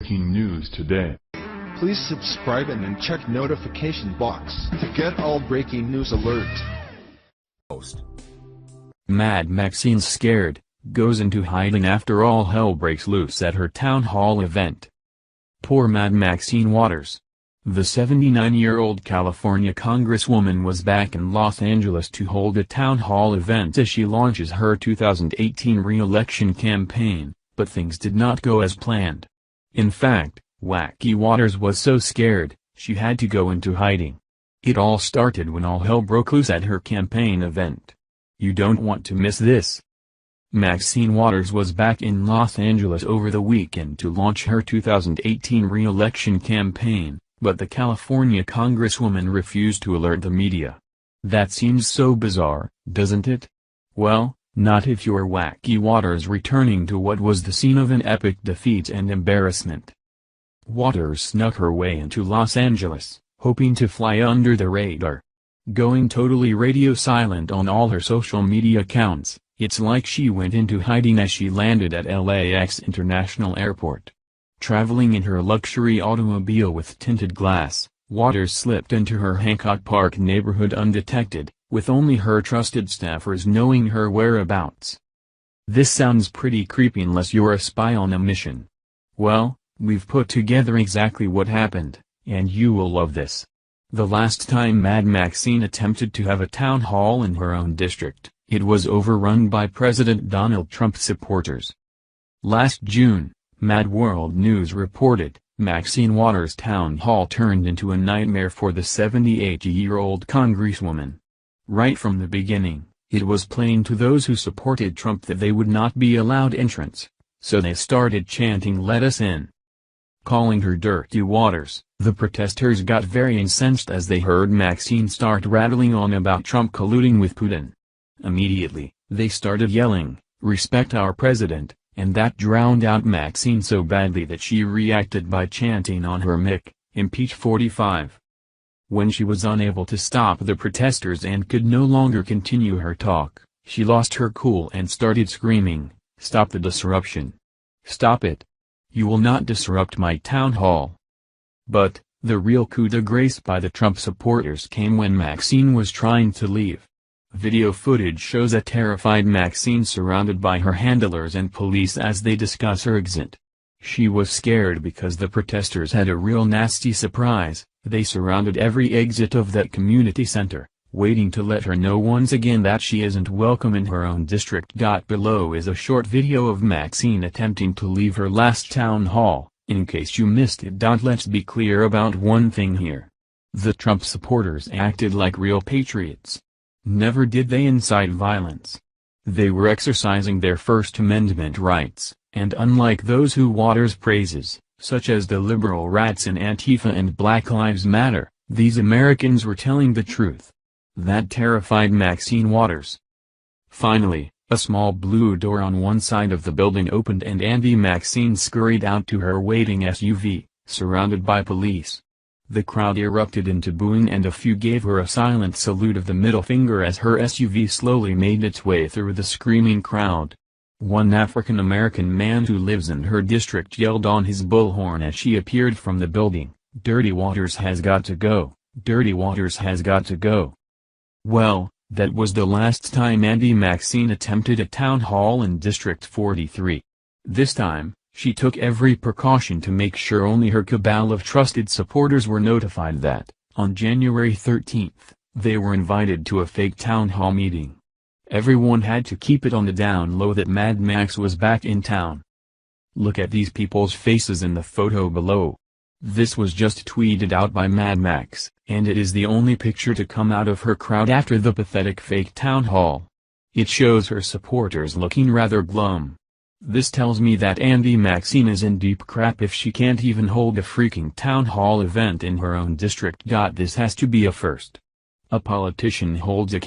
breaking news today. Please subscribe and then check notification box to get all breaking news alerts. Post. Mad Maxine scared, goes into hiding after all hell breaks loose at her town hall event. Poor Mad Maxine Waters. The 79-year-old California Congresswoman was back in Los Angeles to hold a town hall event as she launches her 2018 re-election campaign, but things did not go as planned. In fact, Wacky Waters was so scared, she had to go into hiding. It all started when all hell broke loose at her campaign event. You don't want to miss this. Maxine Waters was back in Los Angeles over the weekend to launch her 2018 re-election campaign, but the California Congresswoman refused to alert the media. That seems so bizarre, doesn't it? Well, not if you're Wacky Waters returning to what was the scene of an epic defeat and embarrassment. Waters snuck her way into Los Angeles, hoping to fly under the radar. Going totally radio silent on all her social media accounts, it's like she went into hiding as she landed at LAX International Airport. Traveling in her luxury automobile with tinted glass, Waters slipped into her Hancock Park neighborhood undetected, with only her trusted staffers knowing her whereabouts. This sounds pretty creepy unless you're a spy on a mission. Well, we've put together exactly what happened, and you will love this. The last time Mad Maxine attempted to have a town hall in her own district, it was overrun by President Donald Trump supporters. Last June, Mad World News reported, Maxine Waters' town hall turned into a nightmare for the 78-year-old Congresswoman. Right from the beginning, it was plain to those who supported Trump that they would not be allowed entrance, so they started chanting "Let us in," calling her Dirty Waters. The protesters got very incensed as they heard Maxine start rattling on about Trump colluding with Putin. Immediately, they started yelling, "Respect our president," and that drowned out Maxine so badly that she reacted by chanting on her mic, "Impeach 45." When she was unable to stop the protesters and could no longer continue her talk, she lost her cool and started screaming, "Stop the disruption. Stop it. You will not disrupt my town hall." But, the real coup de grace by the Trump supporters came when Maxine was trying to leave. Video footage shows a terrified Maxine surrounded by her handlers and police as they discuss her exit. She was scared because the protesters had a real nasty surprise. They surrounded every exit of that community center, waiting to let her know once again that she isn't welcome in her own district. Below is a short video of Maxine attempting to leave her last town hall, in case you missed it. Let's be clear about one thing here. The Trump supporters acted like real patriots. Never did they incite violence. They were exercising their First Amendment rights, and unlike those who Waters praises, such as the liberal rats in Antifa and Black Lives Matter, these Americans were telling the truth. That terrified Maxine Waters. Finally, a small blue door on one side of the building opened and Maxine scurried out to her waiting SUV, surrounded by police. The crowd erupted into booing and a few gave her a silent salute of the middle finger as her SUV slowly made its way through the screaming crowd. One African-American man who lives in her district yelled on his bullhorn as she appeared from the building, "Dirty Waters has got to go, Dirty Waters has got to go." Well, that was the last time Maxine attempted a town hall in District 43. This time, she took every precaution to make sure only her cabal of trusted supporters were notified that, on January 13th, they were invited to a fake town hall meeting. Everyone had to keep it on the down low that Mad Max was back in town. Look at these people's faces in the photo below. This was just tweeted out by Mad Max, and it is the only picture to come out of her crowd after the pathetic fake town hall. It shows her supporters looking rather glum. This tells me that Maxine is in deep crap if she can't even hold a freaking town hall event in her own district. This has to be a first. A politician holds a